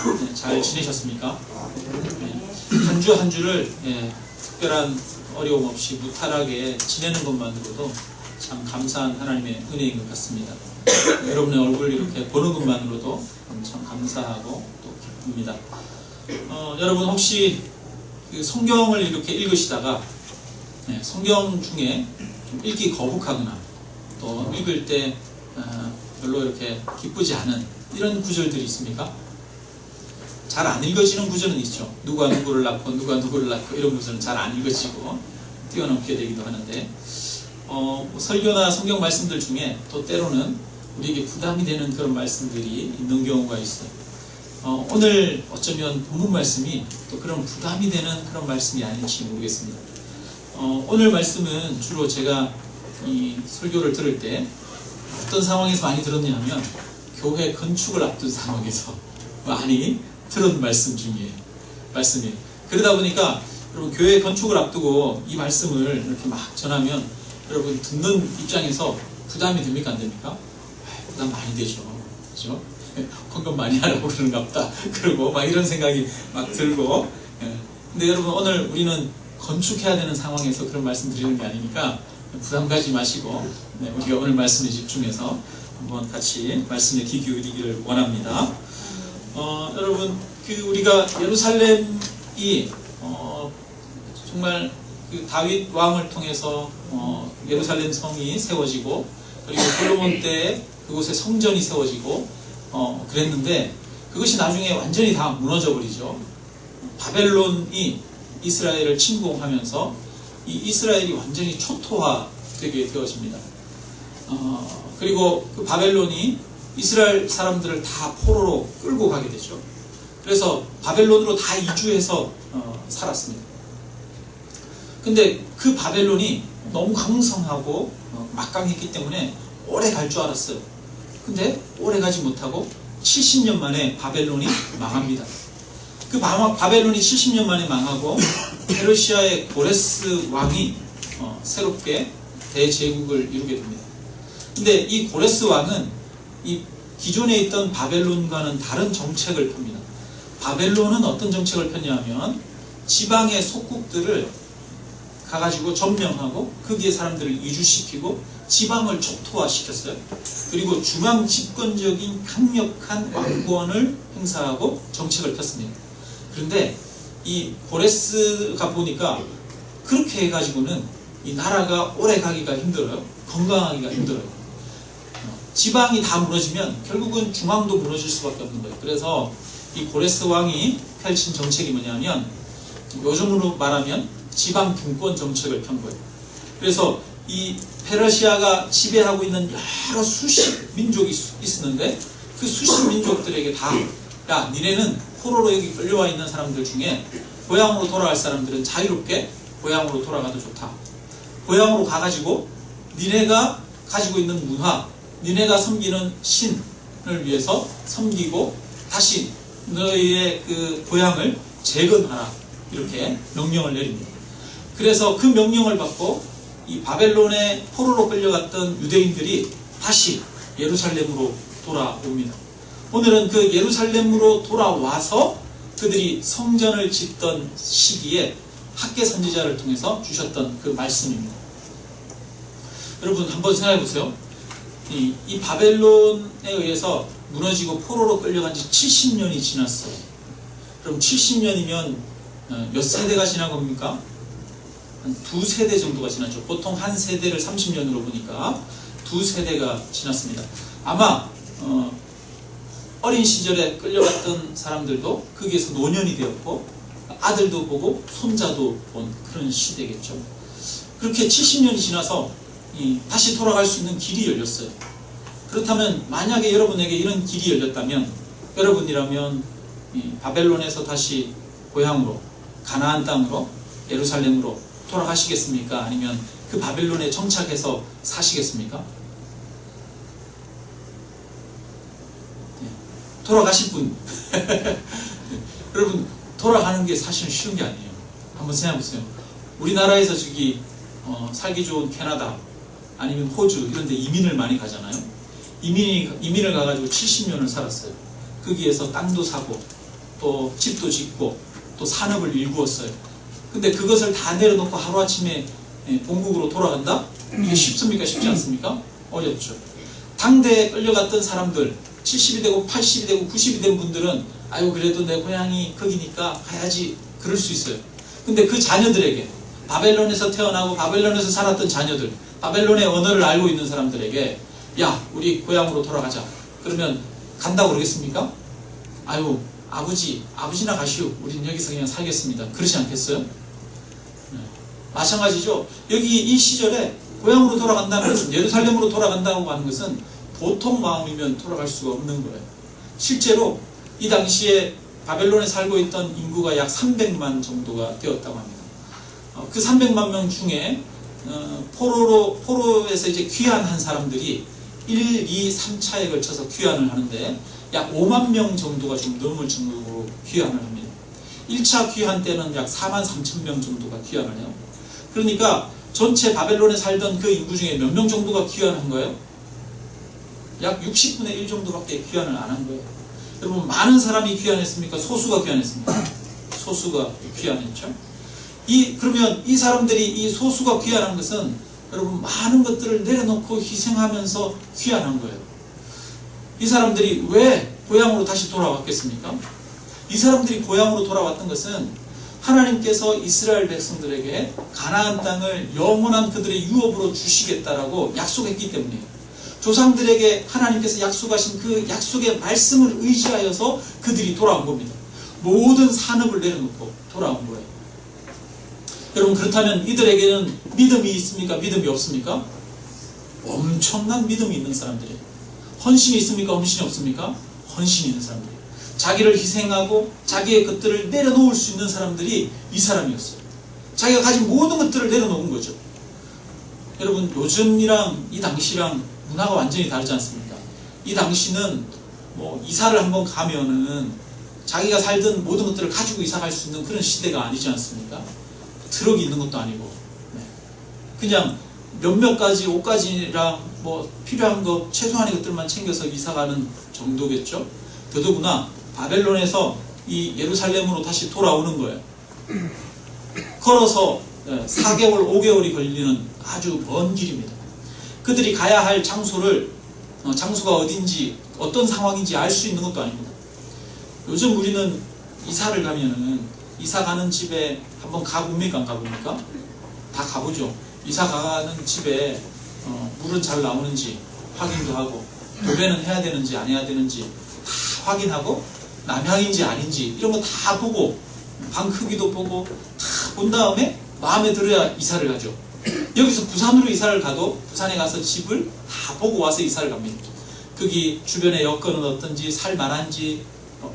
네, 잘 지내셨습니까? 네, 한 주 한 주를 특별한 어려움 없이 무탈하게 지내는 것만으로도 참 감사한 하나님의 은혜인 것 같습니다. 여러분의 얼굴 이렇게 보는 것만으로도 참 감사하고 또 기쁩니다. 여러분 혹시 그 성경을 이렇게 읽으시다가 성경 중에 좀 읽기 거북하거나 또 읽을 때 별로 이렇게 기쁘지 않은 이런 구절들이 있습니까? 잘 안 읽어지는 구절은 있죠. 누가 누구를 낳고 누가 누구를 낳고 이런 구절은 잘 안 읽어지고 뛰어넘게 되기도 하는데 설교나 성경 말씀들 중에 또 때로는 우리에게 부담이 되는 그런 말씀들이 있는 경우가 있어요. 오늘 어쩌면 본문 말씀이 또 그런 부담이 되는 그런 말씀이 아닐지 모르겠습니다. 오늘 말씀은 주로 제가 이 설교를 들을 때 어떤 상황에서 많이 들었냐 하면 교회 건축을 앞둔 상황에서 많이 들은 말씀 중에 말씀이에요. 그러다 보니까 여러분 교회 건축을 앞두고 이 말씀을 이렇게 막 전하면 여러분 듣는 입장에서 부담이 됩니까 안 됩니까? 부담 많이 되죠. 그렇죠? 헌금 많이 하라고 그러는가 보다. 그러고 막 이런 생각이 막 들고. 근데 여러분 오늘 우리는 건축해야 되는 상황에서 그런 말씀 드리는 게 아니니까 부담 가지 마시고 우리가 오늘 말씀에 집중해서 한번 같이 말씀에 귀 기울이기를 원합니다. 여러분 우리가 예루살렘이 정말 그 다윗 왕을 통해서 예루살렘 성이 세워지고 그리고 솔로몬 때 그곳에 성전이 세워지고 그랬는데 그것이 나중에 완전히 다 무너져 버리죠. 바벨론이 이스라엘을 침공하면서 이 이스라엘이 완전히 초토화되게 되어집니다. 그리고 그 바벨론이 이스라엘 사람들을 다 포로로 끌고 가게 되죠. 그래서 바벨론으로 다 이주해서 살았습니다. 근데 그 바벨론이 너무 강성하고 막강했기 때문에 오래 갈 줄 알았어요. 근데 오래 가지 못하고 70년 만에 바벨론이 망합니다. 그 바벨론이 70년 만에 망하고 페르시아의 고레스 왕이 새롭게 대제국을 이루게 됩니다. 근데 이 고레스 왕은 이 기존에 있던 바벨론과는 다른 정책을 펴니다. 바벨론은 어떤 정책을 폈냐 하면 지방의 속국들을 가가지고 점령하고 거기에 사람들을 이주시키고 지방을 초토화시켰어요. 그리고 중앙 집권적인 강력한 왕권을 행사하고 정책을 폈습니다. 그런데 이 고레스가 보니까 그렇게 해가지고는 이 나라가 오래 가기가 힘들어요. 건강하기가 힘들어요. 지방이 다 무너지면 결국은 중앙도 무너질 수밖에 없는 거예요. 그래서 이 고레스 왕이 펼친 정책이 뭐냐면 요즘으로 말하면 지방 분권 정책을 편 거예요. 그래서 이 페르시아가 지배하고 있는 여러 수십 민족이 있었는데 그 수십 민족들에게 다 야, 니네는 포로로 여기 끌려와 있는 사람들 중에 고향으로 돌아갈 사람들은 자유롭게 고향으로 돌아가도 좋다. 고향으로 가가지고 니네가 가지고 있는 문화, 니네가 섬기는 신을 위해서 섬기고 다시 너희의 그 고향을 재건하라. 이렇게 명령을 내립니다. 그래서 그 명령을 받고 이 바벨론의 포로로 끌려갔던 유대인들이 다시 예루살렘으로 돌아옵니다. 오늘은 그 예루살렘으로 돌아와서 그들이 성전을 짓던 시기에 학개 선지자를 통해서 주셨던 그 말씀입니다. 여러분 한번 생각해 보세요. 이 바벨론에 의해서 무너지고 포로로 끌려간 지 70년이 지났어요. 그럼 70년이면 몇 세대가 지난 겁니까? 한 2세대 정도가 지났죠. 보통 한 세대를 30년으로 보니까 2세대가 지났습니다. 아마 어린 시절에 끌려갔던 사람들도 거기에서 노년이 되었고 아들도 보고 손자도 본 그런 시대겠죠. 그렇게 70년이 지나서 다시 돌아갈 수 있는 길이 열렸어요. 그렇다면 만약에 여러분에게 이런 길이 열렸다면 여러분이라면 바벨론에서 다시 고향으로 가나안 땅으로 예루살렘으로 돌아가시겠습니까? 아니면 그 바벨론에 정착해서 사시겠습니까? 돌아가실 분 여러분 돌아가는 게 사실은 쉬운 게 아니에요. 한번 생각해 보세요. 우리나라에서 저기 살기 좋은 캐나다 아니면 호주 이런 데 이민을 많이 가잖아요. 이민을 가가지고 70년을 살았어요. 거기에서 땅도 사고 또 집도 짓고 또 산업을 일구었어요. 근데 그것을 다 내려놓고 하루아침에 본국으로 돌아간다? 이게 쉽습니까? 쉽지 않습니까? 어렵죠. 당대에 끌려갔던 사람들, 70이 되고 80이 되고 90이 된 분들은 아유 그래도 내 고향이 거기니까 가야지, 그럴 수 있어요. 근데 그 자녀들에게, 바벨론에서 태어나고 바벨론에서 살았던 자녀들, 바벨론의 언어를 알고 있는 사람들에게 야 우리 고향으로 돌아가자 그러면 간다고 그러겠습니까? 아유 아버지나 가시오, 우린 여기서 그냥 살겠습니다, 그러지 않겠어요? 네. 마찬가지죠. 여기 이 시절에 고향으로 돌아간다는 것은, 예루살렘으로 돌아간다고 하는 것은 보통 마음이면 돌아갈 수가 없는 거예요. 실제로 이 당시에 바벨론에 살고 있던 인구가 약 300만 정도가 되었다고 합니다. 그 300만 명 중에 포로에서 이제 귀환한 사람들이 1, 2, 3차에 걸쳐서 귀환을 하는데 약 5만 명 정도가 좀 넘을 정도로 귀환을 합니다. 1차 귀환 때는 약 4만 3천 명 정도가 귀환을 해요. 그러니까 전체 바벨론에 살던 그 인구 중에 몇 명 정도가 귀환한 거예요? 약 60분의 1 정도밖에 귀환을 안 한 거예요. 여러분, 많은 사람이 귀환했습니까? 소수가 귀환했습니까? 소수가 귀환했죠. 그러면 이 사람들이, 이 소수가 귀환한 것은 여러분 많은 것들을 내려놓고 희생하면서 귀환한 거예요. 이 사람들이 왜 고향으로 다시 돌아왔겠습니까? 이 사람들이 고향으로 돌아왔던 것은 하나님께서 이스라엘 백성들에게 가나안 땅을 영원한 그들의 유업으로 주시겠다라고 약속했기 때문이에요. 조상들에게 하나님께서 약속하신 그 약속의 말씀을 의지하여서 그들이 돌아온 겁니다. 모든 산업을 내려놓고 돌아온 거예요. 여러분, 그렇다면 이들에게는 믿음이 있습니까? 믿음이 없습니까? 엄청난 믿음이 있는 사람들이에요. 헌신이 있습니까? 헌신이 없습니까? 헌신이 있는 사람들이에요. 자기를 희생하고 자기의 것들을 내려놓을 수 있는 사람들이 이 사람이었어요. 자기가 가진 모든 것들을 내려놓은 거죠. 여러분, 요즘이랑 이 당시랑 문화가 완전히 다르지 않습니까? 이 당시는 뭐 이사를 한번 가면은 자기가 살던 모든 것들을 가지고 이사 갈 수 있는 그런 시대가 아니지 않습니까? 트럭이 있는 것도 아니고, 그냥 몇몇 가지 옷가지랑 뭐 필요한 것, 최소한의 것들만 챙겨서 이사 가는 정도겠죠? 더더구나 바벨론에서 이 예루살렘으로 다시 돌아오는 거예요. 걸어서 4개월, 5개월이 걸리는 아주 먼 길입니다. 그들이 가야 할 장소가 어딘지, 어떤 상황인지 알 수 있는 것도 아닙니다. 요즘 우리는 이사를 가면은 이사 가는 집에 한번 가봅니까? 안 가봅니까? 다 가보죠. 이사 가는 집에 물은 잘 나오는지 확인도 하고, 도배는 해야 되는지 안 해야 되는지 다 확인하고, 남향인지 아닌지 이런 거 다 보고, 방 크기도 보고 다 본 다음에 마음에 들어야 이사를 가죠. 여기서 부산으로 이사를 가도 부산에 가서 집을 다 보고 와서 이사를 갑니다. 거기 주변의 여건은 어떤지, 살만한지,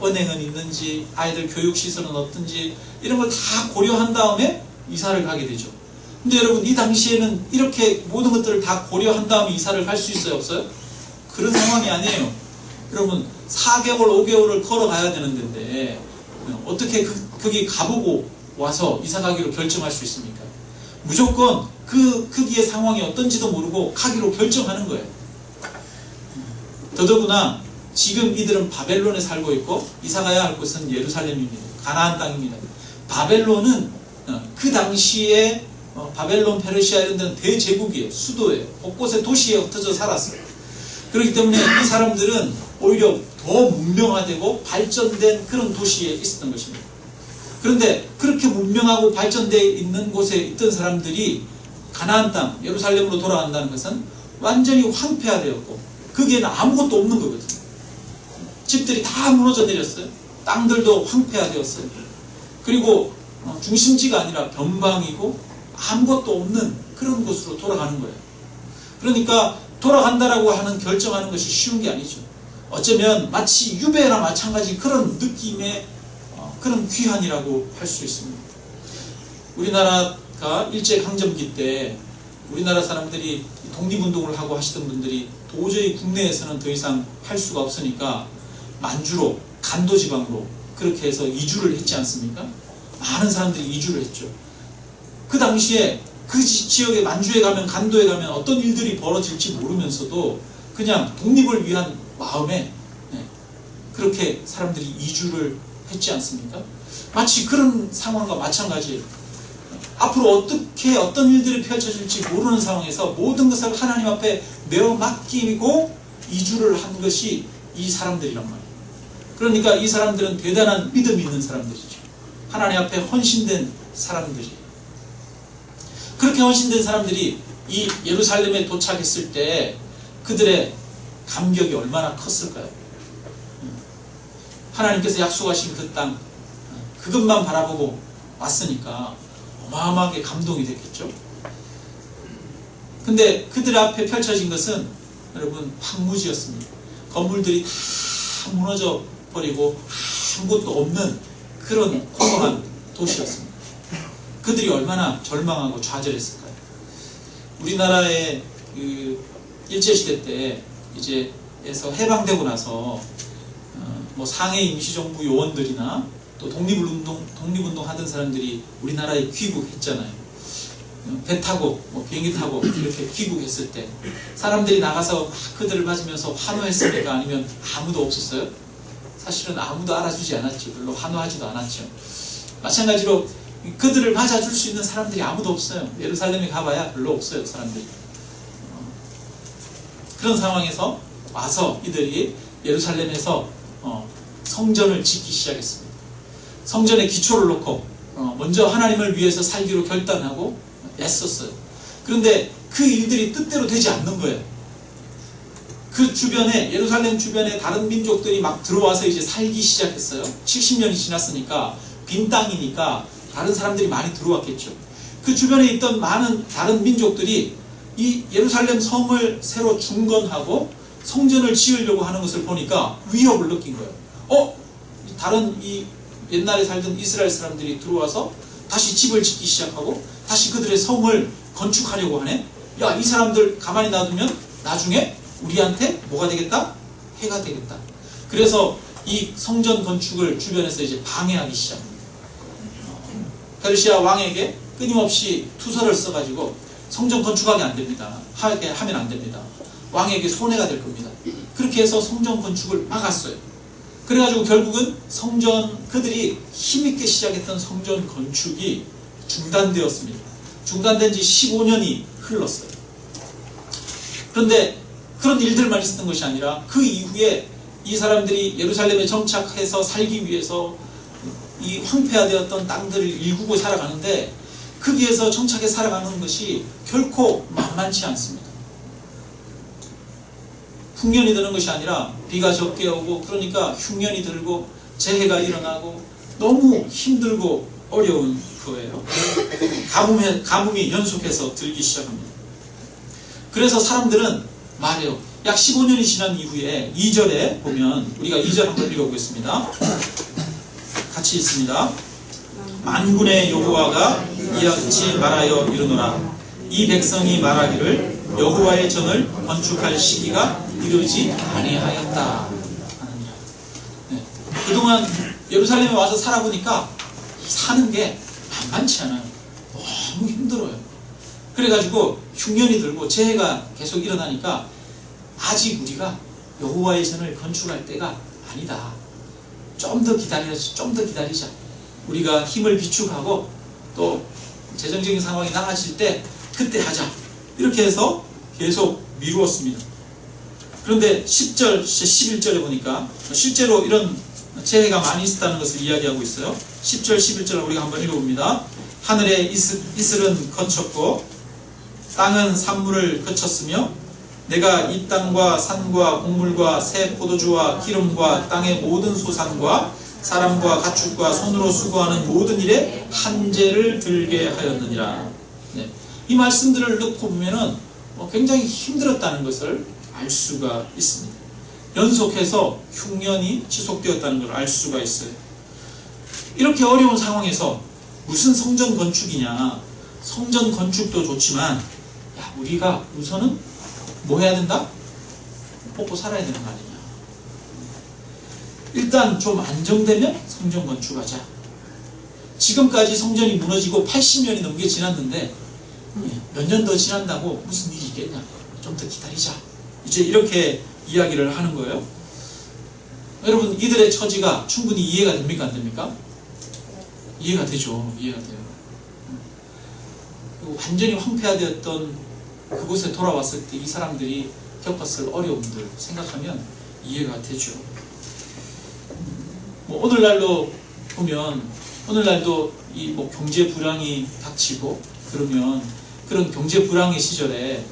은행은 있는지, 아이들 교육시설은 어떤지 이런 걸 다 고려한 다음에 이사를 가게 되죠. 근데 여러분, 이 당시에는 이렇게 모든 것들을 다 고려한 다음에 이사를 갈 수 있어요? 없어요? 그런 상황이 아니에요. 여러분, 4개월, 5개월을 걸어가야 되는 데인데 어떻게 거기 가보고 와서 이사 가기로 결정할 수 있습니까? 무조건 그 거기의 상황이 어떤지도 모르고 가기로 결정하는 거예요. 더더구나 지금 이들은 바벨론에 살고 있고 이사 가야 할 곳은 예루살렘입니다. 가나안 땅입니다. 바벨론은 그 당시에 바벨론, 페르시아 이런 데는 대제국이에요. 수도예요. 곳곳에 도시에 흩어져 살았어요. 그렇기 때문에 이 사람들은 오히려 더 문명화되고 발전된 그런 도시에 있었던 것입니다. 그런데 그렇게 문명하고 발전되어 있는 곳에 있던 사람들이 가나안 땅, 예루살렘으로 돌아간다는 것은 완전히 황폐화되었고 거기에는 아무것도 없는 거거든요. 집들이 다 무너져 내렸어요. 땅들도 황폐화되었어요. 그리고 중심지가 아니라 변방이고 아무것도 없는 그런 곳으로 돌아가는 거예요. 그러니까 돌아간다라고 하는 결정하는 것이 쉬운 게 아니죠. 어쩌면 마치 유배나 마찬가지 그런 느낌의 그런 귀환이라고 할 수 있습니다. 우리나라가 일제강점기 때 우리나라 사람들이 독립운동을 하고 하시던 분들이 도저히 국내에서는 더 이상 할 수가 없으니까 만주로, 간도지방으로 그렇게 해서 이주를 했지 않습니까? 많은 사람들이 이주를 했죠. 그 당시에 그 지역에, 만주에 가면, 간도에 가면 어떤 일들이 벌어질지 모르면서도 그냥 독립을 위한 마음에 그렇게 사람들이 이주를 했지 않습니까? 마치 그런 상황과 마찬가지예요. 앞으로 어떻게 어떤 일들이 펼쳐질지 모르는 상황에서 모든 것을 하나님 앞에 내어 맡기고 이주를 한 것이 이 사람들이란 말이에요. 그러니까 이 사람들은 대단한 믿음이 있는 사람들이죠. 하나님 앞에 헌신된 사람들이에요. 그렇게 헌신된 사람들이 이 예루살렘에 도착했을 때 그들의 감격이 얼마나 컸을까요? 하나님께서 약속하신 그 땅, 그것만 바라보고 왔으니까 어마어마하게 감동이 됐겠죠. 근데 그들 앞에 펼쳐진 것은 여러분 황무지였습니다. 건물들이 다 무너져 버리고 아무것도 없는 그런 공허한 도시였습니다. 그들이 얼마나 절망하고 좌절했을까요? 우리나라의 그 일제시대 때 이제 에서 해방되고 나서 뭐 상해 임시정부 요원들이나 또 독립운동 하던 사람들이 우리나라에 귀국했잖아요. 배 타고 뭐 비행기 타고 이렇게 귀국했을 때 사람들이 나가서 막 그들을 맞으면서 환호했습니까? 아니면 아무도 없었어요? 사실은 아무도 알아주지 않았죠. 별로 환호하지도 않았죠. 마찬가지로 그들을 맞아줄 수 있는 사람들이 아무도 없어요. 예루살렘에 가봐야 별로 없어요, 사람들이. 그런 상황에서 와서 이들이 예루살렘에서 성전을 짓기 시작했습니다. 성전에 기초를 놓고 먼저 하나님을 위해서 살기로 결단하고 애썼어요. 그런데 그 일들이 뜻대로 되지 않는 거예요. 그 주변에, 예루살렘 주변에 다른 민족들이 막 들어와서 이제 살기 시작했어요. 70년이 지났으니까 빈 땅이니까 다른 사람들이 많이 들어왔겠죠. 그 주변에 있던 많은 다른 민족들이 이 예루살렘 성을 새로 중건하고 성전을 지으려고 하는 것을 보니까 위협을 느낀 거예요. 다른 이 옛날에 살던 이스라엘 사람들이 들어와서 다시 집을 짓기 시작하고 다시 그들의 성을 건축하려고 하네. 야, 이 사람들 가만히 놔두면 나중에 우리한테 뭐가 되겠다? 해가 되겠다. 그래서 이 성전 건축을 주변에서 이제 방해하기 시작합니다. 페르시아 왕에게 끊임없이 투서를 써가지고 성전 건축하게 안 됩니다. 하게 하면 안 됩니다. 왕에게 손해가 될 겁니다. 그렇게 해서 성전 건축을 막았어요. 그래가지고 결국은 그들이 힘있게 시작했던 성전 건축이 중단되었습니다. 중단된 지 15년이 흘렀어요. 그런데 그런 일들만 있었던 것이 아니라 그 이후에 이 사람들이 예루살렘에 정착해서 살기 위해서 이 황폐화되었던 땅들을 일구고 살아가는데 거기에서 정착해 살아가는 것이 결코 만만치 않습니다. 풍년이 드는 것이 아니라 비가 적게 오고 그러니까 흉년이 들고 재해가 일어나고 너무 힘들고 어려운 거예요. 가뭄이 연속해서 들기 시작합니다. 그래서 사람들은 말해요. 약 15년이 지난 이후에 2절에 보면 우리가 2절 한번 읽어보겠습니다. 같이 있습니다. 만군의 여호와가 이와 같이 말하여 이르노라. 이 백성이 말하기를 여호와의 전을 건축할 시기가 이르지 아니하였다. 네. 그동안 예루살렘에 와서 살아보니까 사는 게 만만치 않아요. 너무 힘들어요. 그래가지고 흉년이 들고 재해가 계속 일어나니까 아직 우리가 여호와의 전을 건축할 때가 아니다. 좀 더 기다리자. 우리가 힘을 비축하고 또 재정적인 상황이 나아질 때 그때 하자. 이렇게 해서 계속 미루었습니다. 그런데 10절, 11절에 보니까 실제로 이런 재해가 많이 있었다는 것을 이야기하고 있어요. 10절, 11절을 우리가 한번 읽어봅니다. 하늘에 이슬은 거쳤고 땅은 산물을 거쳤으며 내가 이 땅과 산과 곡물과 새 포도주와 기름과 땅의 모든 소산과 사람과 가축과 손으로 수고하는 모든 일에 한재를 들게 하였느니라. 네. 이 말씀들을 넣고 보면은 굉장히 힘들었다는 것을 알 수가 있습니다. 연속해서 흉년이 지속되었다는 걸 알 수가 있어요. 이렇게 어려운 상황에서 무슨 성전 건축이냐? 성전 건축도 좋지만 우리가 우선은 뭐 해야 된다? 먹고 살아야 되는 거 아니냐? 일단 좀 안정되면 성전 건축하자. 지금까지 성전이 무너지고 80년이 넘게 지났는데 몇 년 더 지난다고 무슨 일이 있겠냐? 좀 더 기다리자. 이제 이렇게 이야기를 하는 거예요. 여러분, 이들의 처지가 충분히 이해가 됩니까? 안 됩니까? 이해가 되죠. 이해가 돼요. 완전히 황폐화되었던 그곳에 돌아왔을 때 이 사람들이 겪었을 어려움들 생각하면 이해가 되죠. 뭐 오늘날로 보면, 오늘날도 이 뭐 경제 불황이 닥치고 그러면 그런 경제 불황의 시절에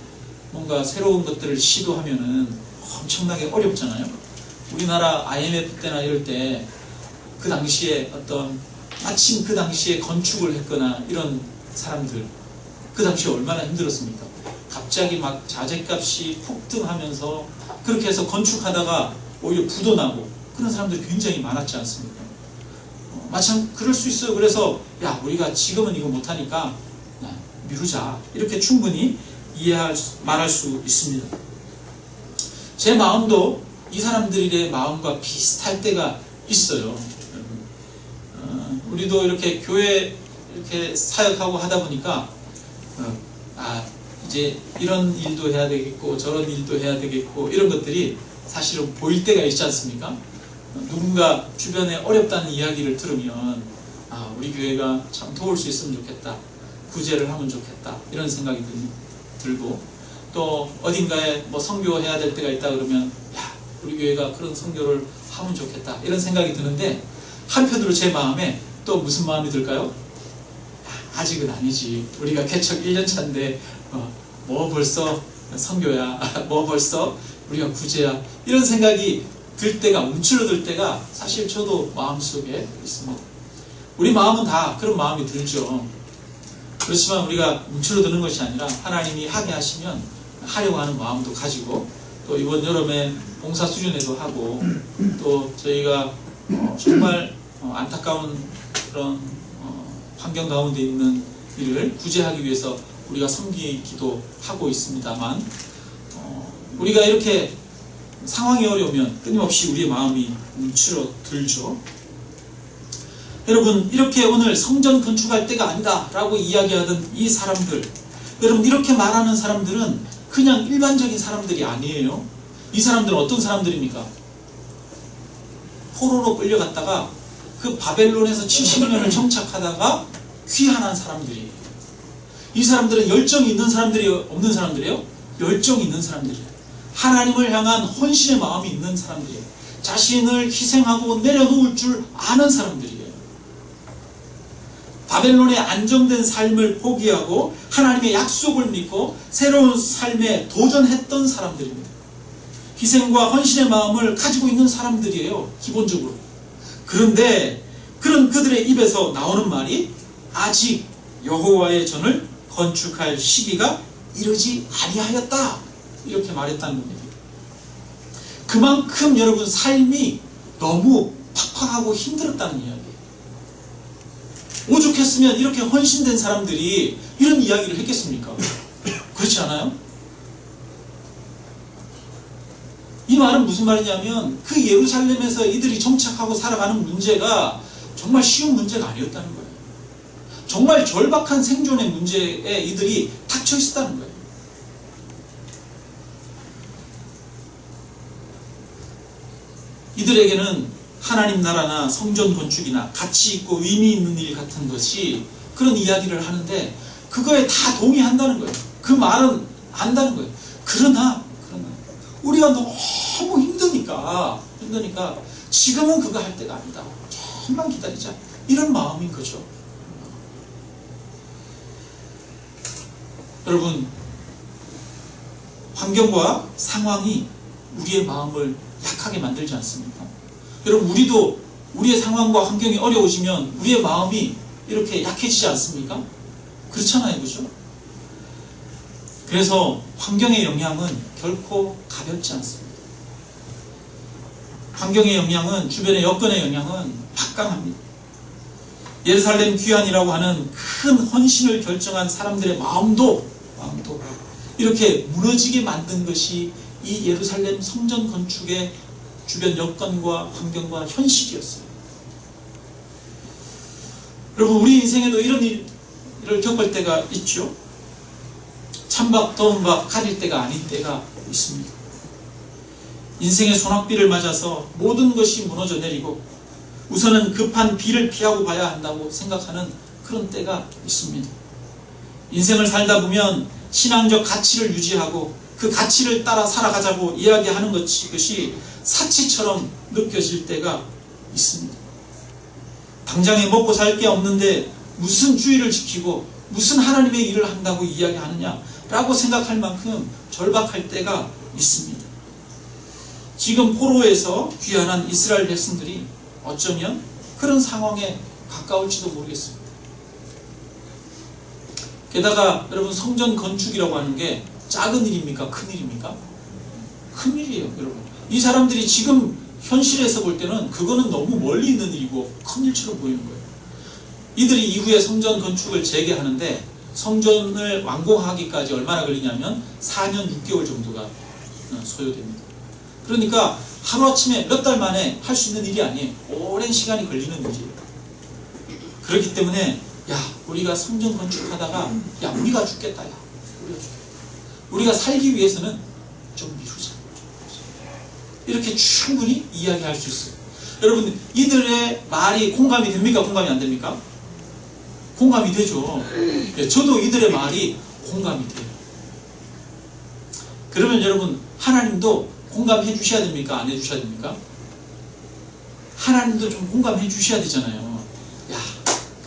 뭔가 새로운 것들을 시도하면은 엄청나게 어렵잖아요. 우리나라 IMF 때나 이럴 때 그 당시에 마침 그 당시에 건축을 했거나 이런 사람들, 그 당시에 얼마나 힘들었습니까? 갑자기 막 자재값이 폭등하면서 그렇게 해서 건축하다가 오히려 부도 나고 그런 사람들이 굉장히 많았지 않습니까? 마찬 그럴 수 있어요. 그래서 야, 우리가 지금은 이거 못하니까 미루자, 이렇게 충분히 말할 수 있습니다. 제 마음도 이 사람들의 마음과 비슷할 때가 있어요. 우리도 이렇게 교회 이렇게 사역하고 하다 보니까 이제 이런 일도 해야 되겠고 저런 일도 해야 되겠고 이런 것들이 사실은 보일 때가 있지 않습니까? 누군가 주변에 어렵다는 이야기를 들으면 우리 교회가 참 도울 수 있으면 좋겠다, 구제를 하면 좋겠다, 이런 생각이 들고, 또 어딘가에 뭐 선교해야 될 때가 있다 그러면 우리 교회가 그런 선교를 하면 좋겠다, 이런 생각이 드는데, 한편으로 제 마음에 또 무슨 마음이 들까요? 아직은 아니지, 우리가 개척 1년 차인데 뭐 벌써 선교야, 뭐 벌써 우리가 구제야, 이런 생각이 들 때가, 움츠러들 때가 사실 저도 마음속에 있습니다. 우리 마음은 다 그런 마음이 들죠. 그렇지만 우리가 움츠러드는 것이 아니라 하나님이 하게 하시면 하려고 하는 마음도 가지고, 또 이번 여름에 봉사 수련회도 하고, 또 저희가 정말 안타까운 그런 환경 가운데 있는 일을 구제하기 위해서 우리가 섬기기도 하고 있습니다만, 우리가 이렇게 상황이 어려우면 끊임없이 우리의 마음이 움츠러들죠. 여러분, 이렇게 오늘 성전 건축할 때가 아니다 라고 이야기하던 이 사람들, 여러분, 이렇게 말하는 사람들은 그냥 일반적인 사람들이 아니에요. 이 사람들은 어떤 사람들입니까? 포로로 끌려갔다가 그 바벨론에서 70년을 정착하다가 귀환한 사람들이에요. 이 사람들은 열정이 있는 사람들이 없는 사람들이에요? 열정이 있는 사람들이에요. 하나님을 향한 헌신의 마음이 있는 사람들이에요. 자신을 희생하고 내려놓을 줄 아는 사람들이에요. 바벨론의 안정된 삶을 포기하고 하나님의 약속을 믿고 새로운 삶에 도전했던 사람들입니다. 희생과 헌신의 마음을 가지고 있는 사람들이에요, 기본적으로. 그런데 그런 그들의 입에서 나오는 말이 아직 여호와의 전을 건축할 시기가 이르지 아니하였다, 이렇게 말했다는 겁니다. 그만큼 여러분 삶이 너무 팍팍하고 힘들었다는 이야기예요. 오죽했으면 이렇게 헌신된 사람들이 이런 이야기를 했겠습니까? 그렇지 않아요? 이 말은 무슨 말이냐면 그 예루살렘에서 이들이 정착하고 살아가는 문제가 정말 쉬운 문제가 아니었다는 거예요. 정말 절박한 생존의 문제에 이들이 닥쳐 있었다는 거예요. 이들에게는 하나님 나라나 성전 건축이나 가치 있고 의미 있는 일 같은 것이 그런 이야기를 하는데 그거에 다 동의한다는 거예요. 그 말은 안다는 거예요. 그러나 우리가 너무 힘드니까 지금은 그거 할 때가 아니다, 조금만 기다리자, 이런 마음인 거죠. 여러분, 환경과 상황이 우리의 마음을 약하게 만들지 않습니까? 여러분, 우리도 우리의 상황과 환경이 어려워지면 우리의 마음이 이렇게 약해지지 않습니까? 그렇잖아요, 그죠? 그래서 환경의 영향은 결코 가볍지 않습니다. 환경의 영향은, 주변의 여건의 영향은 막강합니다. 예루살렘 귀환이라고 하는 큰 헌신을 결정한 사람들의 마음도 이렇게 무너지게 만든 것이 이 예루살렘 성전 건축의 주변 여건과 환경과 현실이었어요. 여러분, 우리 인생에도 이런 일을 겪을 때가 있죠. 찬밥 더운 밥 가릴 때가 아닌 때가 있습니다. 인생의 소낙비를 맞아서 모든 것이 무너져 내리고 우선은 급한 비를 피하고 봐야 한다고 생각하는 그런 때가 있습니다. 인생을 살다 보면 신앙적 가치를 유지하고 그 가치를 따라 살아가자고 이야기하는 것이 사치처럼 느껴질 때가 있습니다. 당장에 먹고 살 게 없는데 무슨 주의를 지키고 무슨 하나님의 일을 한다고 이야기하느냐라고 생각할 만큼 절박할 때가 있습니다. 지금 포로에서 귀환한 이스라엘 백성들이 어쩌면 그런 상황에 가까울지도 모르겠습니다. 게다가 여러분, 성전 건축이라고 하는 게 작은 일입니까? 큰 일입니까? 큰 일이에요, 여러분. 이 사람들이 지금 현실에서 볼 때는 그거는 너무 멀리 있는 일이고 큰 일처럼 보이는 거예요. 이들이 이후에 성전 건축을 재개하는데 성전을 완공하기까지 얼마나 걸리냐면 4년 6개월 정도가 소요됩니다. 그러니까 하루아침에 몇 달 만에 할 수 있는 일이 아니에요. 오랜 시간이 걸리는 일이에요. 그렇기 때문에 우리가 성전 건축하다가 우리가 죽겠다. 우리가 살기 위해서는 좀 미루자. 이렇게 충분히 이야기할 수 있어요. 여러분, 이들의 말이 공감이 됩니까? 공감이 안 됩니까? 공감이 되죠. 저도 이들의 말이 공감이 돼요. 그러면 여러분, 하나님도 공감해 주셔야 됩니까? 안 해 주셔야 됩니까? 하나님도 좀 공감해 주셔야 되잖아요.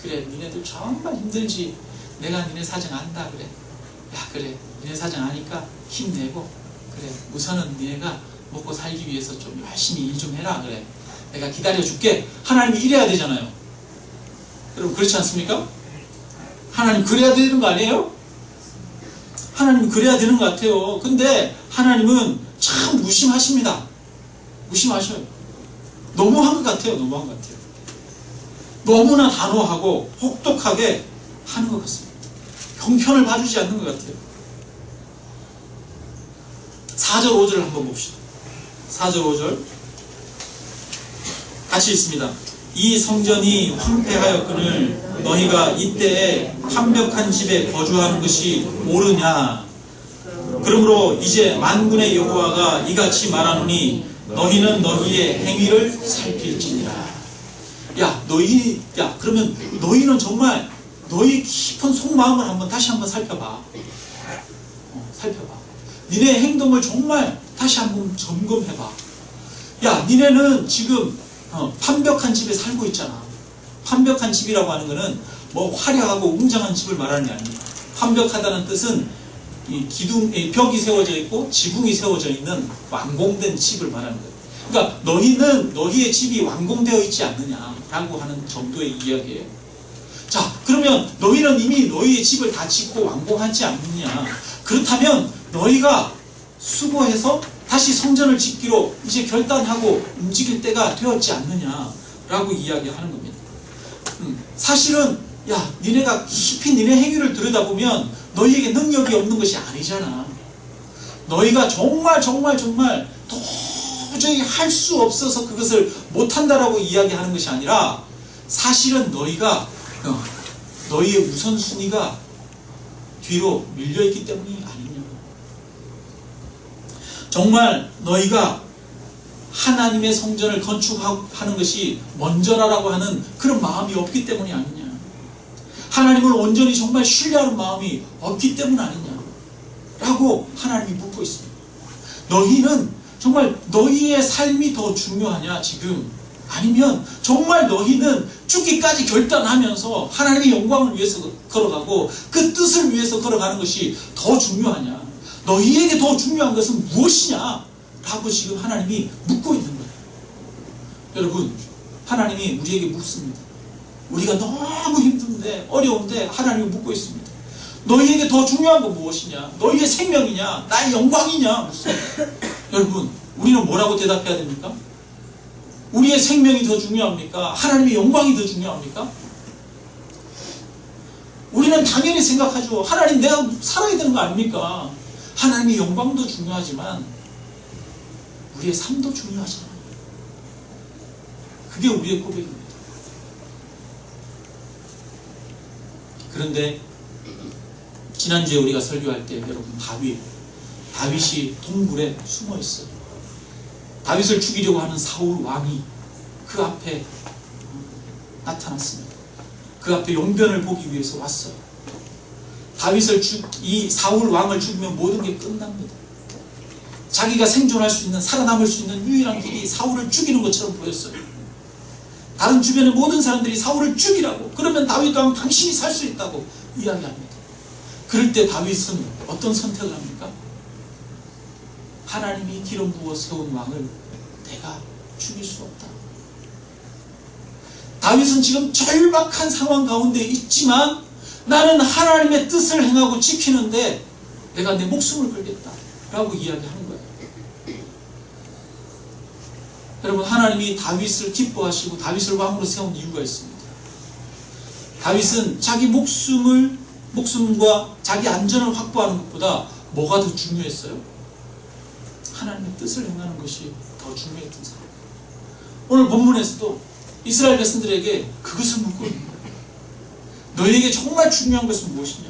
그래, 니네들 정말 힘들지. 내가 니네 사정 안다. 그래, 니네 사정 아니까 힘내고, 그래, 우선은 니네가 먹고 살기 위해서 좀 열심히 일 좀 해라. 그래, 내가 기다려줄게. 하나님이 이래야 되잖아요. 여러분, 그렇지 않습니까? 하나님 그래야 되는 거 아니에요? 하나님 그래야 되는 것 같아요. 근데 하나님은 참 무심하십니다. 무심하셔요. 너무한 것 같아요. 너무한 것 같아요. 너무나 단호하고 혹독하게 하는 것 같습니다. 형편을 봐주지 않는 것 같아요. 4절 5절을 한번 봅시다. 4절 5절 같이 읽습니다. 이 성전이 황폐하였거늘 너희가 이때에 완벽한 집에 거주하는 것이 옳으냐. 그러므로 이제 만군의 여호와가 이같이 말하노니 너희는 너희의 행위를 살필지니라. 그러면 너희는 정말 너희 깊은 속마음을 다시 한번 살펴봐. 살펴봐. 니네 행동을 정말 다시 한번 점검해봐. 니네는 지금 완벽한 집에 살고 있잖아. 완벽한 집이라고 하는 것은 뭐 화려하고 웅장한 집을 말하는 게 아니에요. 완벽하다는 뜻은 벽이 세워져 있고 지붕이 세워져 있는 완공된 집을 말하는 거예요. 그러니까 너희는 너희의 집이 완공되어 있지 않느냐라고 하는 정도의 이야기예요. 자, 그러면 너희는 이미 너희의 집을 다 짓고 완공하지 않느냐. 그렇다면 너희가 수고해서 다시 성전을 짓기로 이제 결단하고 움직일 때가 되었지 않느냐라고 이야기하는 겁니다. 사실은 니네가 깊이 니네 행위를 들여다보면 너희에게 능력이 없는 것이 아니잖아. 너희가 정말 도저히 할 수 없어서 그것을 못한다라고 이야기하는 것이 아니라 사실은 너희가 너희의 우선순위가 뒤로 밀려있기 때문이 아니냐. 정말 너희가 하나님의 성전을 건축하는 것이 먼저라고 하는 그런 마음이 없기 때문이 아니냐. 하나님을 온전히 정말 신뢰하는 마음이 없기 때문 아니냐 라고 하나님이 묻고 있습니다. 너희는 정말 너희의 삶이 더 중요하냐 지금? 아니면 정말 너희는 죽기까지 결단하면서 하나님의 영광을 위해서 걸어가고 그 뜻을 위해서 걸어가는 것이 더 중요하냐? 너희에게 더 중요한 것은 무엇이냐? 라고 지금 하나님이 묻고 있는 거예요. 여러분, 하나님이 우리에게 묻습니다. 우리가 너무 힘든데 어려운데 하나님이 묻고 있습니다. 너희에게 더 중요한 건 무엇이냐? 너희의 생명이냐? 나의 영광이냐? 묻습니다. 여러분, 우리는 뭐라고 대답해야 됩니까? 우리의 생명이 더 중요합니까? 하나님의 영광이 더 중요합니까? 우리는 당연히 생각하죠. 하나님, 내가 살아야 되는 거 아닙니까? 하나님의 영광도 중요하지만 우리의 삶도 중요하잖아요. 그게 우리의 고백입니다. 그런데 지난주에 우리가 설교할 때 여러분, 다윗이 동굴에 숨어 있어요. 다윗을 죽이려고 하는 사울 왕이 그 앞에 나타났습니다. 그 앞에 용변을 보기 위해서 왔어요. 이 사울 왕을 죽이면 모든 게 끝납니다. 자기가 생존할 수 있는, 살아남을 수 있는 유일한 길이 사울을 죽이는 것처럼 보였어요. 다른 주변의 모든 사람들이 사울을 죽이라고, 그러면 다윗 왕 당신이 살 수 있다고 이야기합니다. 그럴 때 다윗은 어떤 선택을 합니까? 하나님이 기름 부어 세운 왕을 내가 죽일 수 없다. 다윗은 지금 절박한 상황 가운데 있지만 나는 하나님의 뜻을 행하고 지키는데 내가 내 목숨을 걸겠다 라고 이야기하는 거예요. 여러분, 하나님이 다윗을 기뻐하시고 다윗을 왕으로 세운 이유가 있습니다. 다윗은 자기 목숨과 자기 안전을 확보하는 것보다 뭐가 더 중요했어요? 하나님의 뜻을 행하는 것이 더 중요했던 사람. 오늘 본문에서도 이스라엘 백성들에게 그것을 묻고 있는 거예요. 너희에게 정말 중요한 것은 무엇이냐?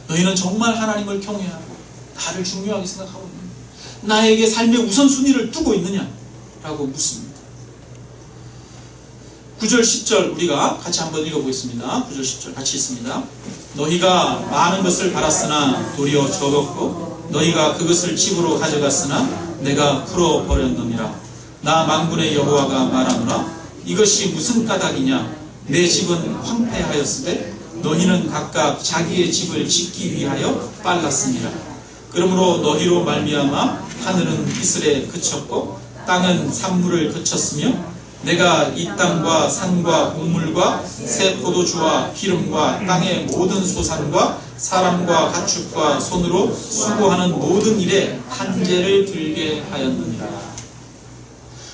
너희는 정말 하나님을 경외하고 나를 중요하게 생각하고 있느냐? 나에게 삶의 우선순위를 두고 있느냐? 라고 묻습니다. 9절 10절 우리가 같이 한번 읽어보겠습니다. 9절 10절 같이 있습니다. 너희가 많은 것을 바랐으나 도리어 적었고 너희가 그것을 집으로 가져갔으나 내가 풀어버렸느니라. 나 만군의 여호와가 말하노라. 이것이 무슨 까닭이냐? 내 집은 황폐하였으되 너희는 각각 자기의 집을 짓기 위하여 빨랐습니다. 그러므로 너희로 말미암아 하늘은 이슬에 그쳤고 땅은 산물을 그쳤으며 내가 이 땅과 산과 곡물과 새 포도주와 기름과 땅의 모든 소산과 사람과 가축과 손으로 수고하는 모든 일에 한재를 들게 하였느니라.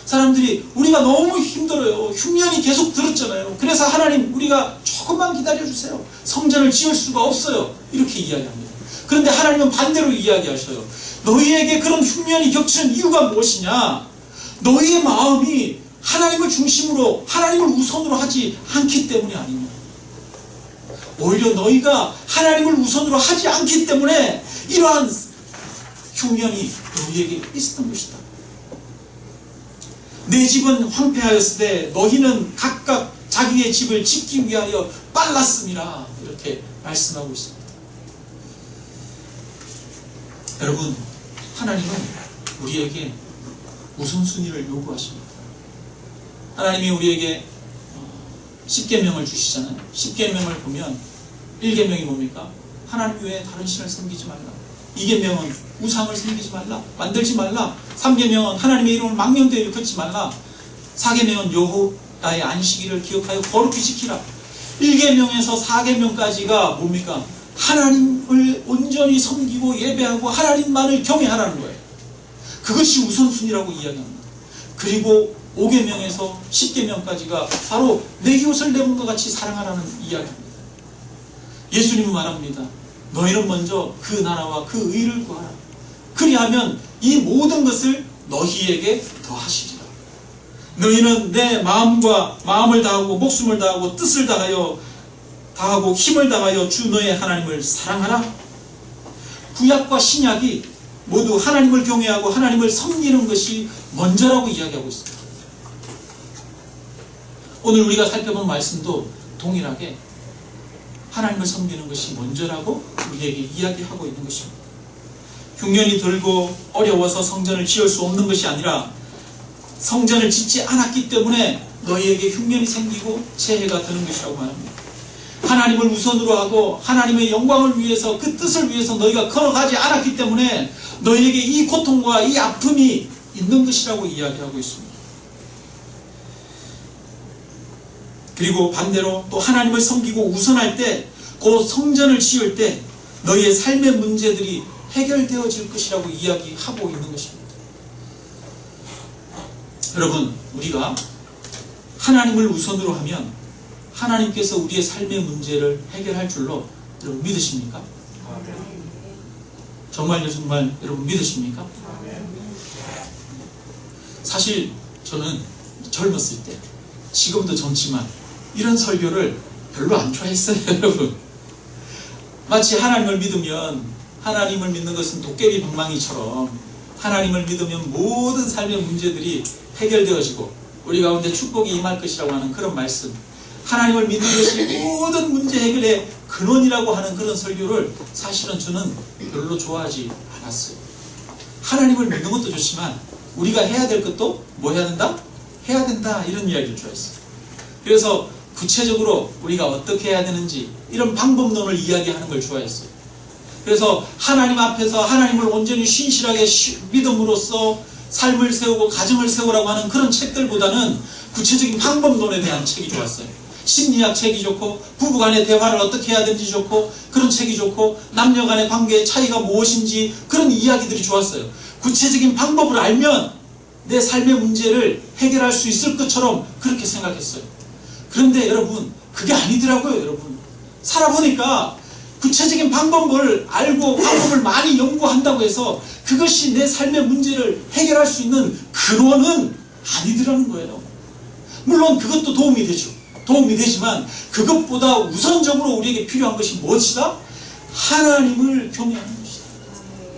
사람들이 우리가 너무 힘들어요. 흉년이 계속 들었잖아요. 그래서 하나님 우리가 조금만 기다려주세요. 성전을 지을 수가 없어요. 이렇게 이야기합니다. 그런데 하나님은 반대로 이야기하셔요. 너희에게 그런 흉년이 겹치는 이유가 무엇이냐? 너희의 마음이 하나님을 중심으로, 하나님을 우선으로 하지 않기 때문이 아니냐. 오히려 너희가 하나님을 우선으로 하지 않기 때문에 이러한 흉년이 너희에게 있었던 것이다. 내 집은 황폐하였으되 너희는 각각 자기의 집을 짓기 위하여 빨랐습니다. 이렇게 말씀하고 있습니다. 여러분, 하나님은 우리에게 우선순위를 요구하십니다. 하나님이 우리에게 10계명을 주시잖아요. 10계명을 보면 1계명이 뭡니까? 하나님 외에 다른 신을 섬기지 말라. 2계명은 우상을 섬기지 말라. 만들지 말라. 3계명은 하나님의 이름을 망령되이 일컫지 말라. 4계명은 여호와의 안식일을 기억하여 거룩히 지키라. 1계명에서 4계명까지가 뭡니까? 하나님을 온전히 섬기고 예배하고 하나님만을 경외하라는 거예요. 그것이 우선순위라고 이야기합니다. 그리고 5계명에서 10계명까지가 바로 내 이웃을 내 몸과 같이 사랑하라는 이야기입니다. 예수님은 말합니다. 너희는 먼저 그 나라와 그 의를 구하라. 그리하면 이 모든 것을 너희에게 더하시리라. 너희는 내 마음을 다하고 목숨을 다하고 뜻을 다하고 힘을 다하여 주 너의 하나님을 사랑하라. 구약과 신약이 모두 하나님을 경외하고 하나님을 섬기는 것이 먼저라고 이야기하고 있습니다. 오늘 우리가 살펴본 말씀도 동일하게 하나님을 섬기는 것이 먼저라고 우리에게 이야기하고 있는 것입니다. 흉년이 들고 어려워서 성전을 지을 수 없는 것이 아니라 성전을 짓지 않았기 때문에 너희에게 흉년이 생기고 재해가 드는 것이라고 말합니다. 하나님을 우선으로 하고 하나님의 영광을 위해서, 그 뜻을 위해서 너희가 걸어가지 않았기 때문에 너희에게 이 고통과 이 아픔이 있는 것이라고 이야기하고 있습니다. 그리고 반대로 또 하나님을 섬기고 우선할 때, 그 성전을 지을 때 너희의 삶의 문제들이 해결되어질 것이라고 이야기하고 있는 것입니다. 여러분, 우리가 하나님을 우선으로 하면 하나님께서 우리의 삶의 문제를 해결할 줄로 여러분 믿으십니까? 정말 여러분 믿으십니까? 사실 저는 젊었을 때, 지금도 젊지만 이런 설교를 별로 안 좋아했어요. 여러분, 마치 하나님을 믿으면 하나님을 믿는 것은 도깨비 방망이처럼 하나님을 믿으면 모든 삶의 문제들이 해결되어지고 우리 가운데 축복이 임할 것이라고 하는 그런 말씀, 하나님을 믿는 것이 모든 문제 해결의 근원이라고 하는 그런 설교를 사실은 저는 별로 좋아하지 않았어요. 하나님을 믿는 것도 좋지만 우리가 해야 될 것도 뭐 해야 된다? 해야 된다, 이런 이야기를 좋아했어요. 그래서 구체적으로 우리가 어떻게 해야 되는지 이런 방법론을 이야기하는 걸 좋아했어요. 그래서 하나님 앞에서 하나님을 온전히 신실하게 믿음으로써 삶을 세우고 가정을 세우라고 하는 그런 책들보다는 구체적인 방법론에 대한 책이 좋았어요. 심리학 책이 좋고, 부부간의 대화를 어떻게 해야 되는지 좋고, 그런 책이 좋고, 남녀간의 관계의 차이가 무엇인지 그런 이야기들이 좋았어요. 구체적인 방법을 알면 내 삶의 문제를 해결할 수 있을 것처럼 그렇게 생각했어요. 그런데 여러분, 그게 아니더라고요. 여러분, 살아보니까 구체적인 방법을 알고 방법을 많이 연구한다고 해서 그것이 내 삶의 문제를 해결할 수 있는 근원은 아니더라는 거예요. 물론 그것도 도움이 되죠. 도움이 되지만 그것보다 우선적으로 우리에게 필요한 것이 무엇이다? 하나님을 경외하는 것이다.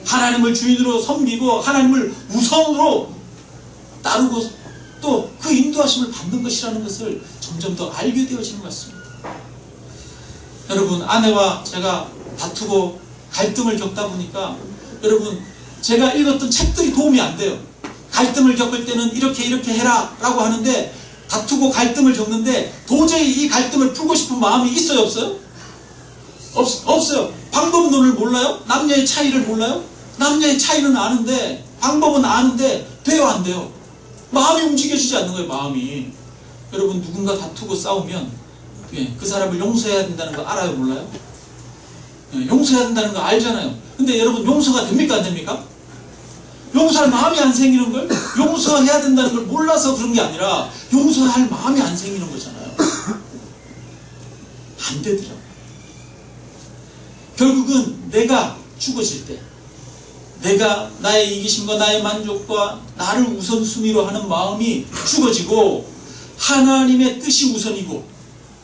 하나님을 주인으로 섬기고 하나님을 우선으로 따르고 또 그 인도하심을 받는 것이라는 것을 점점 더 알게 되어지는 것 같습니다. 여러분, 아내와 제가 다투고 갈등을 겪다 보니까 여러분, 제가 읽었던 책들이 도움이 안 돼요. 갈등을 겪을 때는 이렇게 해라 라고 하는데, 다투고 갈등을 겪는데 도저히 이 갈등을 풀고 싶은 마음이 있어요, 없어요? 없어요. 방법론을 몰라요? 남녀의 차이를 몰라요? 남녀의 차이는 아는데, 방법은 아는데 돼요, 안 돼요? 마음이 움직여지지 않는 거예요, 마음이. 여러분, 누군가 다투고 싸우면 그 사람을 용서해야 된다는 거 알아요, 몰라요? 용서해야 된다는 거 알잖아요. 근데 여러분, 용서가 됩니까, 안 됩니까? 용서할 마음이 안 생기는 걸, 용서해야 된다는 걸 몰라서 그런 게 아니라 용서할 마음이 안 생기는 거잖아요. 안 되더라고요. 결국은 내가 죽어질 때, 내가 나의 이기심과 나의 만족과 나를 우선순위로 하는 마음이 죽어지고 하나님의 뜻이 우선이고,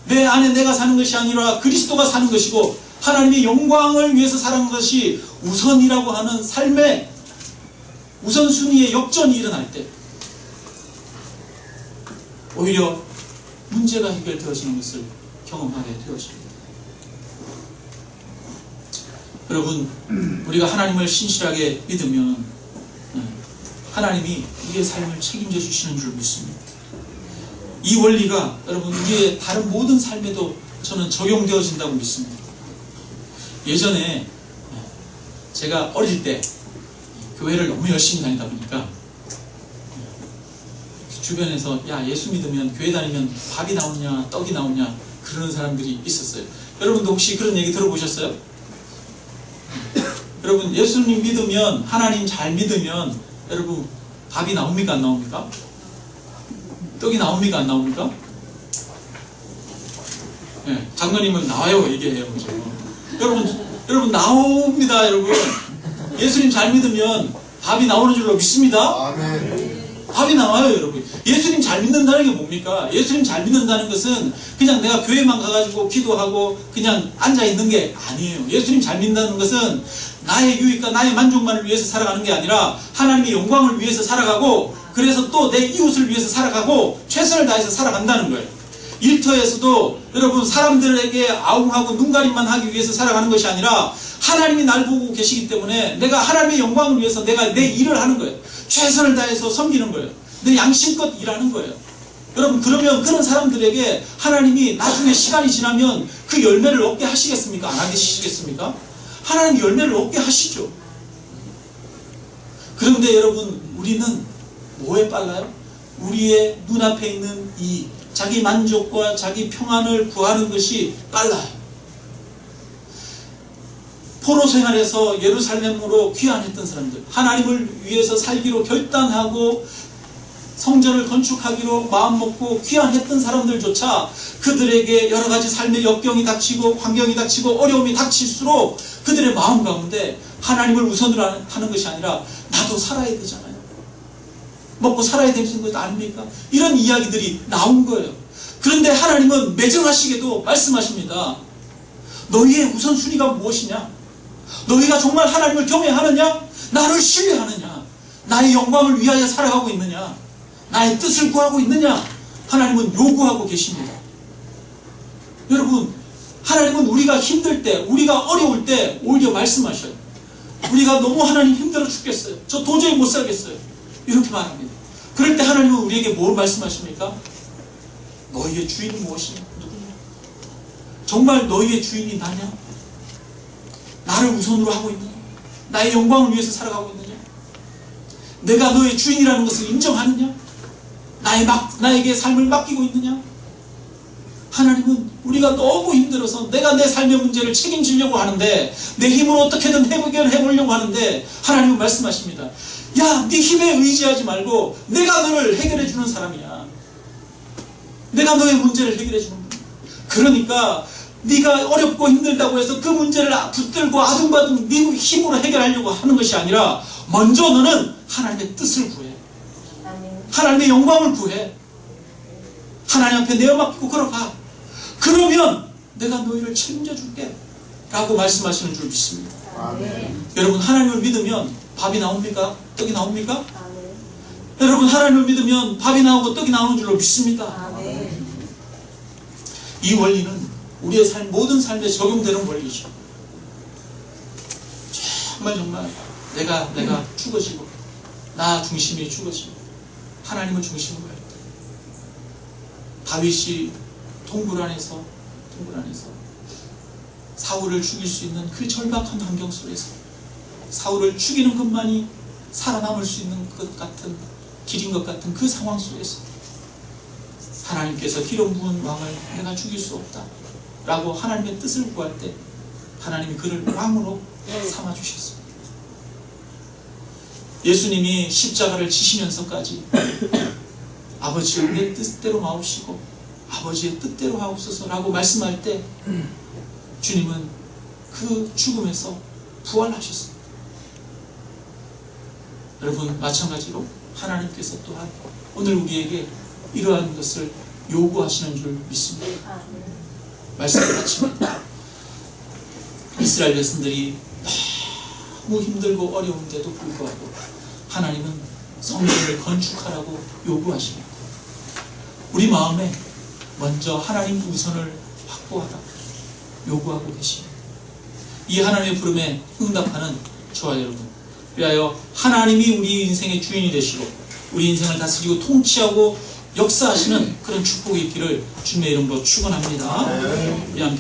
내 안에 내가 사는 것이 아니라 그리스도가 사는 것이고 하나님의 영광을 위해서 사는 것이 우선이라고 하는 삶의 우선순위의 역전이 일어날 때 오히려 문제가 해결되어지는 것을 경험하게 되어집니다. 여러분, 우리가 하나님을 신실하게 믿으면 하나님이 우리의 삶을 책임져 주시는 줄 믿습니다. 이 원리가 여러분, 우리의 다른 모든 삶에도 저는 적용되어진다고 믿습니다. 예전에 제가 어릴 때 교회를 너무 열심히 다니다 보니까 주변에서 야, 예수 믿으면 교회 다니면 밥이 나오냐 떡이 나오냐 그러는 사람들이 있었어요. 여러분도 혹시 그런 얘기 들어보셨어요? 여러분, 예수님 믿으면, 하나님 잘 믿으면 여러분 밥이 나옵니까, 안 나옵니까? 떡이 나옵니까, 안 나옵니까? 네, 장로님은 나와요 얘기해요. 여러분 나옵니다. 여러분, 예수님 잘 믿으면 밥이 나오는 줄로 믿습니다. 아멘. 밥이 나와요, 여러분. 예수님 잘 믿는다는 게 뭡니까? 예수님 잘 믿는다는 것은 그냥 내가 교회만 가가지고 기도하고 그냥 앉아있는 게 아니에요. 예수님 잘 믿는다는 것은 나의 유익과 나의 만족만을 위해서 살아가는 게 아니라 하나님의 영광을 위해서 살아가고, 그래서 또 내 이웃을 위해서 살아가고 최선을 다해서 살아간다는 거예요. 일터에서도 여러분, 사람들에게 아웅하고 눈가림만 하기 위해서 살아가는 것이 아니라 하나님이 날 보고 계시기 때문에 내가 하나님의 영광을 위해서 내가 내 일을 하는 거예요. 최선을 다해서 섬기는 거예요. 내 양심껏 일하는 거예요. 여러분, 그러면 그런 사람들에게 하나님이 나중에 시간이 지나면 그 열매를 얻게 하시겠습니까? 안 하시겠습니까? 하나님 열매를 얻게 하시죠. 그런데 여러분, 우리는 뭐에 빨라요? 우리의 눈앞에 있는 이 자기 만족과 자기 평안을 구하는 것이 빨라요. 포로 생활에서 예루살렘으로 귀환했던 사람들, 하나님을 위해서 살기로 결단하고 성전을 건축하기로 마음먹고 귀환했던 사람들조차 그들에게 여러 가지 삶의 역경이 닥치고 환경이 닥치고 어려움이 닥칠수록 그들의 마음 가운데 하나님을 우선으로 하는 것이 아니라 나도 살아야 되잖아요. 먹고 살아야 되는 것 아닙니까? 이런 이야기들이 나온 거예요. 그런데 하나님은 매정하시게도 말씀하십니다. 너희의 우선순위가 무엇이냐? 너희가 정말 하나님을 경외하느냐? 나를 신뢰하느냐? 나의 영광을 위하여 살아가고 있느냐? 나의 뜻을 구하고 있느냐? 하나님은 요구하고 계십니다. 여러분, 하나님은 우리가 힘들 때, 우리가 어려울 때 오히려 말씀하셔요. 우리가 너무 하나님 힘들어 죽겠어요. 저 도저히 못 살겠어요. 이렇게 말합니다. 그럴 때 하나님은 우리에게 뭘 말씀하십니까? 너희의 주인이 무엇이냐? 누구냐? 정말 너희의 주인이 나냐? 나를 우선으로 하고 있느냐? 나의 영광을 위해서 살아가고 있느냐? 내가 너의 주인이라는 것을 인정하느냐? 나에게 삶을 맡기고 있느냐? 하나님은 우리가 너무 힘들어서 내가 내 삶의 문제를 책임지려고 하는데, 내 힘으로 어떻게든 해결해 보려고 하는데, 하나님은 말씀하십니다. 야, 네 힘에 의지하지 말고 내가 너를 해결해 주는 사람이야. 내가 너의 문제를 해결해 주는 분이야. 그러니까 네가 어렵고 힘들다고 해서 그 문제를 붙들고 아둥바둥 네 힘으로 해결하려고 하는 것이 아니라, 먼저 너는 하나님의 뜻을 구해. 하나님의 영광을 구해. 하나님 앞에 내어 맡기고 걸어가. 그러면 내가 너희를 책임져 줄게 라고 말씀하시는 줄 믿습니다. 아멘. 여러분, 하나님을 믿으면 밥이 나옵니까? 떡이 나옵니까? 아멘. 여러분, 하나님을 믿으면 밥이 나오고 떡이 나오는 줄로 믿습니다. 아멘. 이 원리는 우리의 모든 삶에 적용되는 원리죠. 정말 내가 죽어지고 나 중심이 죽어지고 하나님을 중심으로 할 때, 다윗이 동굴 안에서 사울을 죽일 수 있는 그 절박한 환경 속에서 사울을 죽이는 것만이 살아남을 수 있는 것 같은 길인 것 같은 그 상황 속에서 하나님께서 기름 부은 왕을 내가 죽일 수 없다 라고 하나님의 뜻을 구할 때, 하나님이 그를 왕으로 삼아주셨습니다. 예수님이 십자가를 지시면서까지 아버지여, 내 뜻대로 마옵시고 아버지의 뜻대로 하옵소서 라고 말씀할 때, 주님은 그 죽음에서 부활하셨습니다. 여러분, 마찬가지로 하나님께서 또한 오늘 우리에게 이러한 것을 요구하시는 줄 믿습니다. 말씀을 마칩니다. 이스라엘 백성들이 너무 힘들고 어려운데도 불구하고 하나님은 성전을 건축하라고 요구하십니다. 우리 마음에 먼저 하나님 우선을 확보하라 요구하고 계십니다. 이 하나님의 부름에 응답하는 저와 여러분, 위하여 하나님이 우리 인생의 주인이 되시고 우리 인생을 다스리고 통치하고 역사하시는 그런 축복이 있기를 주님의 이름으로 축원합니다. 우리 함께